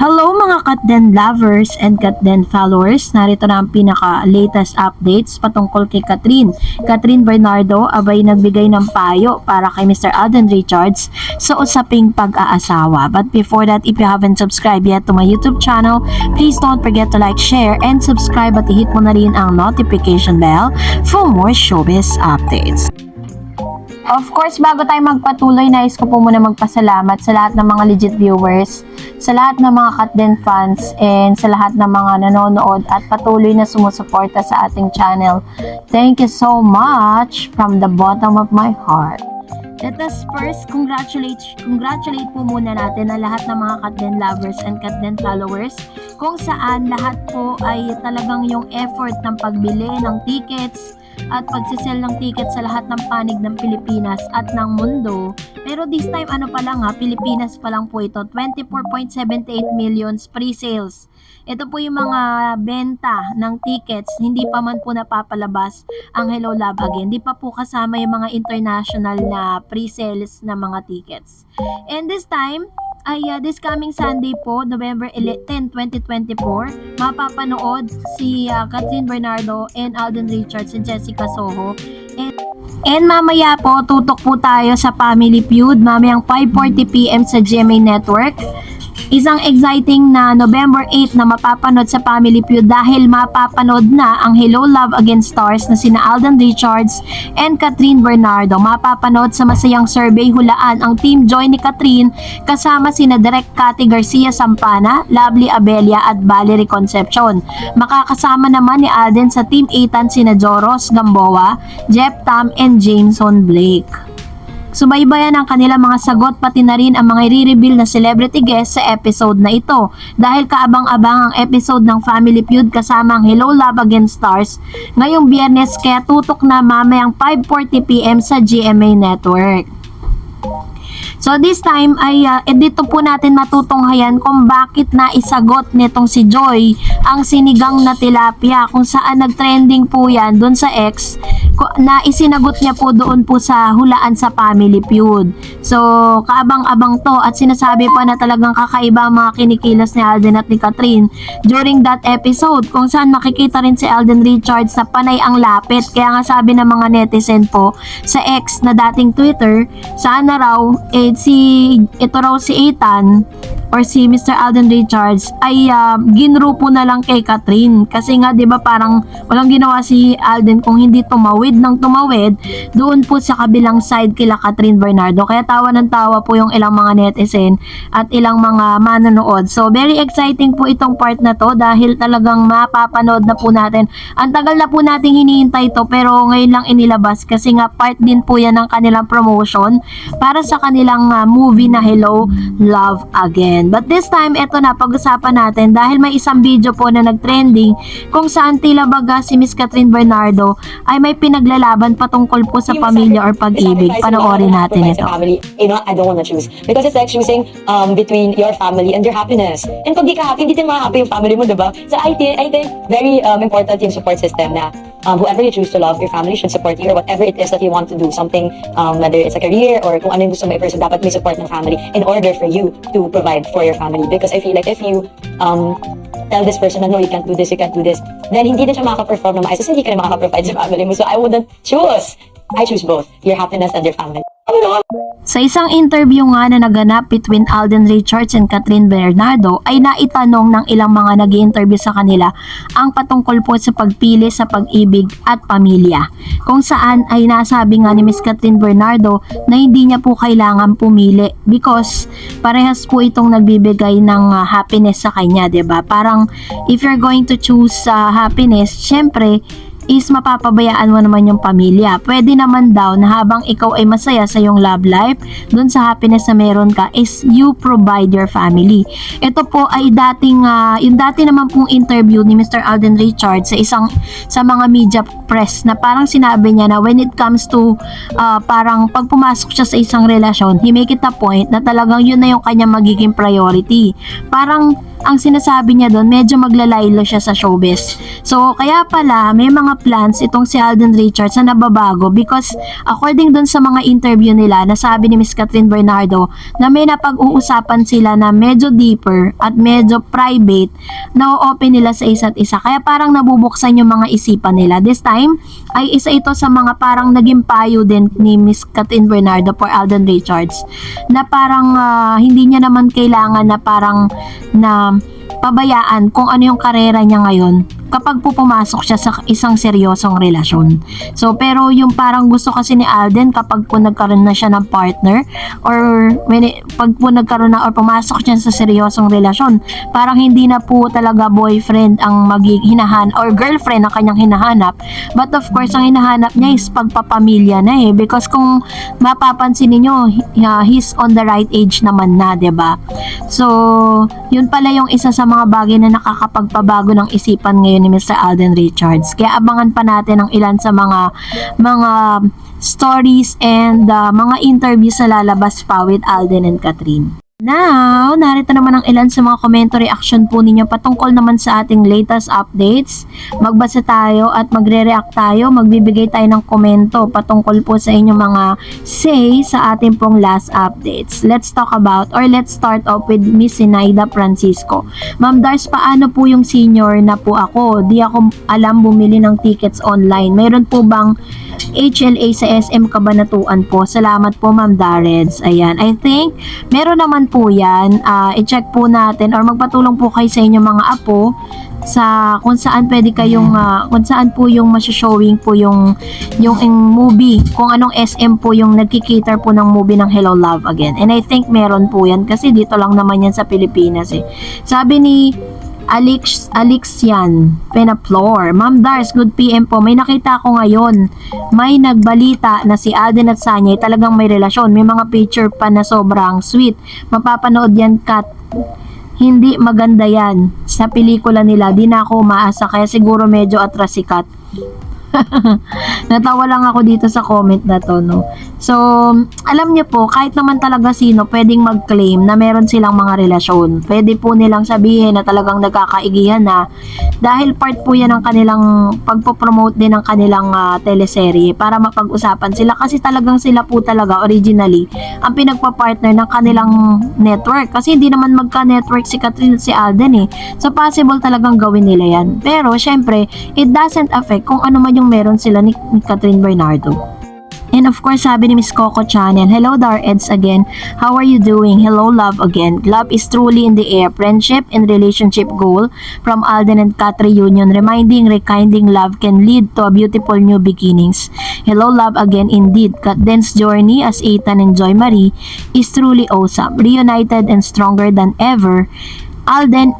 Hello mga Katden lovers and Katden followers, narito na ang pinaka-latest updates patungkol kay Catherine Bernardo abay nagbigay ng payo para kay Mr. Alden Richards sa usaping pag-aasawa. But before that, if you haven't subscribed yet to my YouTube channel, please don't forget to like, share, and subscribe at i-hit mo na rin ang notification bell for more showbiz updates. Of course, bago tayo magpatuloy, nais ko po muna magpasalamat sa lahat ng mga legit viewers, sa lahat ng mga Katden fans, and sa lahat ng mga nanonood at patuloy na sumusuporta sa ating channel. Thank you so much from the bottom of my heart. Let us first congratulate po muna natin ang lahat ng mga Katden lovers and Katden followers, kung saan lahat po ay talagang yung effort ng pagbili ng tickets at pagsisell ng ticket sa lahat ng panig ng Pilipinas at ng mundo. Pero this time Pilipinas pa lang po ito, 24.78 millions pre-sales. Ito po yung mga benta ng tickets, hindi pa man po napapalabas ang Hello Love Again. Hindi pa po kasama yung mga international na pre-sales na mga tickets. And this time, this coming Sunday po, November 10, 2024, mapapanood si Catherine Bernardo and Alden Richards and Jessica Soho. And mamaya po, tutok po tayo sa Family Feud, mamayang 5:40 PM sa GMA Network. Isang exciting na November 8 na mapapanood sa Family Feud dahil mapapanood na ang Hello Love Again stars na sina Alden Richards and Catherine Bernardo. Mapapanood sa masayang survey hulaan ang Team Joy ni Catherine kasama sina Direk Cathy Garcia Sampana, Lovely Abelia at Valerie Concepcion. Makakasama naman ni Alden sa Team Ethan sina Joros Gamboa, Jeff Tam and Jameson Blake. Subaybayan ang kanilang mga sagot pati na rin ang mga i-reveal na celebrity guest sa episode na ito dahil kaabang-abang ang episode ng Family Feud kasama ang Hello Love Again stars ngayong Biyernes, kaya tutok na mamayang 5:40 PM sa GMA Network. So this time ay dito po natin matutunghayan kung bakit naisagot nitong si Joy ang sinigang na tilapia, kung saan nagtrending po yan doon sa X na isinagot niya po doon po sa hulaan sa Family Feud. So kaabang-abang to at sinasabi pa na talagang kakaiba ang mga kinikilos ni Alden at ni Catherine during that episode, kung saan makikita rin si Alden Richards na panay ang lapit. Kaya nga sabi ng mga netizen po sa X na dating Twitter, saan na raw ito raw si Ethan or si Mr. Alden Richards ay ginrupo na lang kay Catherine kasi nga 'di ba parang walang ginawa si Alden kung hindi tumawid doon po sa kabilang side kila Catherine Bernardo. Kaya tawa ng tawa po yung ilang mga netizen at ilang mga manonood. So very exciting po itong part na to dahil talagang mapapanood na po natin. Ang tagal na po nating hinihintay to pero ngayon lang inilabas kasi nga part din po yan ng kanilang promotion para sa kanilang movie na Hello Love Again. But this time, eto na, pag-usapan natin dahil may isang video po na nag-trending kung saan tila baga si Miss Catherine Bernardo ay may pinaglalaban patungkol po sa pamilya or pag-ibig. Panoorin natin ito. You know, I don't want to choose because it's like choosing between your family and your happiness. And pag di ka happy, hindi din ma-happy yung family mo, diba? So I think very important yung support system na whoever you choose to love, your family should support you or whatever it is that you want to do, something, whether it's a career or kung ano yung gusto mo i-person, dapat may support ng family in order for you to provide for your family. Because I feel like if you tell this person na no, you can't do this, then hindi din siya makaka-perform na maayos, hindi ka na makaka-provide sa family mo. So I wouldn't choose. I choose both, your happiness and your family. Sa isang interview nga na naganap between Alden Richards and Catherine Bernardo ay naitanong ng ilang mga nag-i-interview sa kanila ang patungkol po sa pagpili sa pag-ibig at pamilya. Kung saan ay nasabi nga ni Miss Catherine Bernardo na hindi niya po kailangan pumili because parehas po itong nagbibigay ng happiness sa kanya, 'di ba? Parang if you're going to choose happiness, syempre is mapapabayaan mo naman yung pamilya. Pwede naman daw na habang ikaw ay masaya sa iyong love life, dun sa happiness na meron ka is you provide your family. Ito po ay yung dati naman pong interview ni Mr. Alden Richards sa mga media press na parang sinabi niya na when it comes to parang pag pumasok siya sa isang relasyon, he make it a point na talagang yun na yung kanya magiging priority. Parang ang sinasabi niya doon, medyo maglalaylo siya sa showbiz. So, kaya pala, may mga plans itong si Alden Richards na nababago because according dun sa mga interview nila, nasabi ni Miss Catherine Bernardo na may napag-uusapan sila na medyo deeper at medyo private na open nila sa isa't isa. Kaya parang nabubuksan yung mga isipan nila. This time ay isa ito sa mga parang naging payo din ni Miss Catherine Bernardo for Alden Richards na parang hindi niya naman kailangan na parang na pabayaan kung ano yung karera niya ngayon kapag po pumasok siya sa isang seryosong relasyon. So, pero yung parang gusto kasi ni Alden kapag po nagkaroon na siya ng partner or pag po nagkaroon na or pumasok siya sa seryosong relasyon, parang hindi na po talaga boyfriend ang hinahanap or girlfriend ang kanyang hinahanap. But of course, ang hinahanap niya is pagpapamilya na because kung mapapansin niyo he's on the right age naman na, 'di ba? So, yun pala yung isa sa mga bagay na nakakapagpabago ng isipan ngayon ni Mr. Alden Richards. Kaya abangan pa natin ang ilan sa mga stories and mga interviews na lalabas pa with Alden and Catherine. Now, narito naman ang ilan sa mga komento reaction po ninyo patungkol naman sa ating latest updates. Magbasa tayo at magre-react tayo, magbibigay tayo ng komento patungkol po sa inyong mga say sa ating pong last updates. Let's start off with Miss Sinaida Francisco. Ma'am Dars, paano po yung senior na po ako? Di ako alam bumili ng tickets online. Mayroon po bang HLA sa SM Cabanatuan po? Salamat po Ma'am Dareds. Ayan, I think meron naman po yan. I-check po natin or magpatulong po kayo sa inyong mga apo sa kung saan pwede kayong kung saan po yung showing po yung movie, kung anong SM po yung nagki-cater po ng movie ng Hello Love Again. And I think meron po yan kasi dito lang naman yan sa Pilipinas Sabi ni Alexian Penaflor, Ma'am Dars, good PM po. May nakita ko ngayon, may nagbalita na si Alden at Sanya ay talagang may relasyon. May mga picture pa na sobrang sweet. Mapapanood yan, Kat. Hindi maganda yan. Sa pelikula nila, di na ako umaasa. Kaya siguro medyo atras si Kat. Natawa lang ako dito sa comment na to, no? So, alam niyo po, kahit naman talaga sino pwedeng mag-claim na meron silang mga relasyon. Pwede po nilang sabihin na talagang nagkakaigihan na dahil part po yan ng kanilang pagpo-promote din ng kanilang teleserye para mapag-usapan sila kasi talagang sila po talaga originally ang pinagpa-partner ng kanilang network kasi hindi naman magka-network si Catherine at si Alden So, possible talagang gawin nila yan. Pero, syempre, it doesn't affect kung ano man yung meron sila ni Catherine Bernardo. And of course, sabi ni Miss Coco Channel, hello Dar Eds again. How are you doing? Hello love again. Love is truly in the air. Friendship and relationship goal from Alden and Kat reunion. Reminding, rekinding love can lead to a beautiful new beginnings. Hello love again indeed. Katden's journey as Ethan and Joy Marie is truly awesome. Reunited and stronger than ever. Alden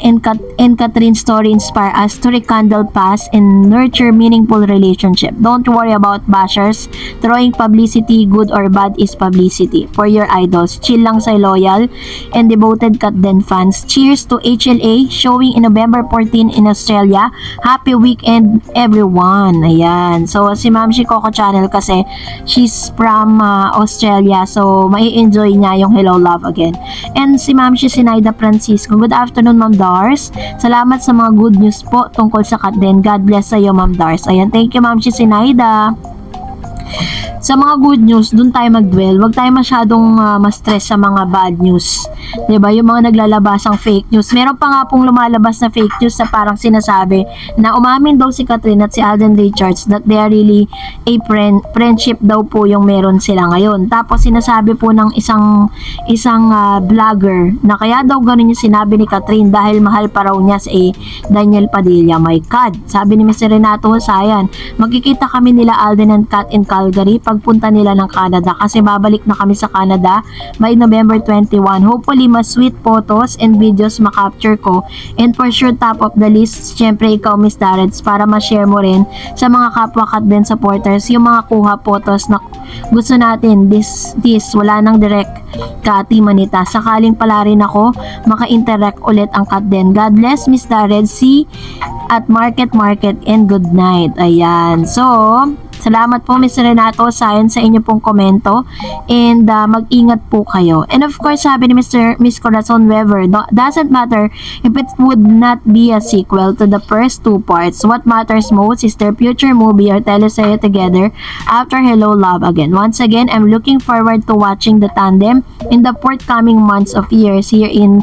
and Catherine's story inspire us to rekindle past and nurture meaningful relationship. Don't worry about bashers. Throwing publicity, good or bad, is publicity. For your idols, chill lang sa loyal and devoted Katden fans. Cheers to HLA showing in November 14 in Australia. Happy weekend everyone. Ayan. So si Ma'am si Coco Channel kasi she's from Australia. So mai-enjoy niya yung Hello Love Again. And si Ma'am si Sinaida Francisco. Good afternoon Ma'am Dars. Salamat sa mga good news po tungkol sa Katden. God bless sa iyo Ma'am Dars. Ayan, thank you Ma'am si Sinaida. Sa mga good news, dun tayo mag-dwell. Huwag tayo masyadong ma-stress sa mga bad news. 'Di ba? Yung mga naglalabasang fake news. Meron pa nga pong lumalabas na fake news na parang sinasabi na umamin daw si Catherine at si Alden Richards that they are really a friendship daw po yung meron sila ngayon. Tapos sinasabi po ng isang vlogger na kaya daw ganun yung sinabi ni Catherine dahil mahal pa raw niya si Daniel Padilla. My God. Sabi ni Mr. Renato Husayan, magkikita kami nila Alden and Kat in Calgary pagpunta nila ng Canada kasi babalik na kami sa Canada by November 21. Hopefully, mas sweet photos and videos makapture ko. And for sure, top of the list, syempre ikaw, Miss Darreds, para ma-share mo rin sa mga kapwa Katden supporters yung mga kuha photos na gusto natin. This wala nang direct ka Ate Manita. Sakaling pala rin ako maka-interact ulit ang Katden. God bless, Miss Darreds. See at market and good night. Ayan. So, Salamat po Mr. Renato Sayon sa inyo pong komento and mag-ingat po kayo. And of course, sabi ni Miss Corazon Weber, doesn't matter if it would not be a sequel to the first two parts. What matters most is their future movie or teleserye together after Hello Love Again. Once again, I'm looking forward to watching the tandem in the forthcoming months of years here in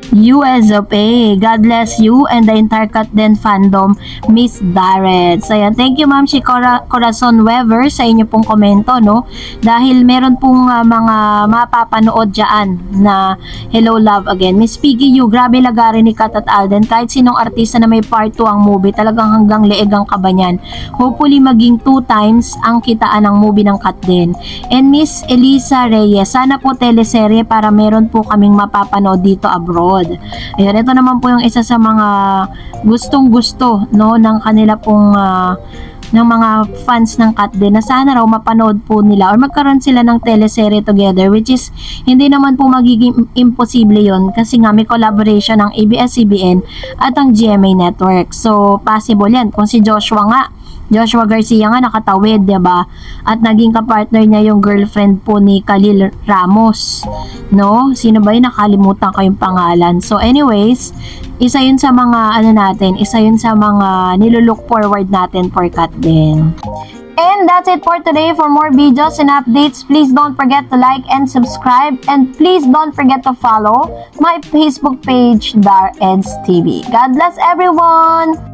US of A. God bless you and the entire Katden fandom, Miss Darret. So, ayan. Thank you, Ma'am si Corazon Weber sa inyo pong komento, no? Dahil meron pong mga mapapanood dyan na Hello Love Again. Miss Piggy Yu, grabe lagari ni Kat at Alden. Kahit sinong artista na may part 2 ang movie, talagang hanggang leeg ang kabanyan. Hopefully, maging 2 times ang kitaan ng movie ng Katden. And Miss Elisa Reyes, sana po teleserye para meron po kaming mapapanood dito abroad. Ayun, ito naman po yung isa sa mga gustong-gusto, no, ng kanila pong ng mga fans ng Katden na sana raw mapanood po nila or magkaroon sila ng teleserye together, which is hindi naman po magiging imposible yon kasi nga may collaboration ng ABS-CBN at ang GMA Network. So, possible yan. Kung si Joshua Garcia nga nakatawid, 'di ba? At naging kapartner niya yung girlfriend po ni Khalil Ramos, no? Sino ba 'yun? Nakalimutan ko yung pangalan. So anyways, isa 'yun sa mga isa 'yun sa mga nilulook forward natin for Katden. And that's it for today. For more videos and updates, please don't forget to like and subscribe. And please don't forget to follow my Facebook page, Dar Eds TV. God bless everyone!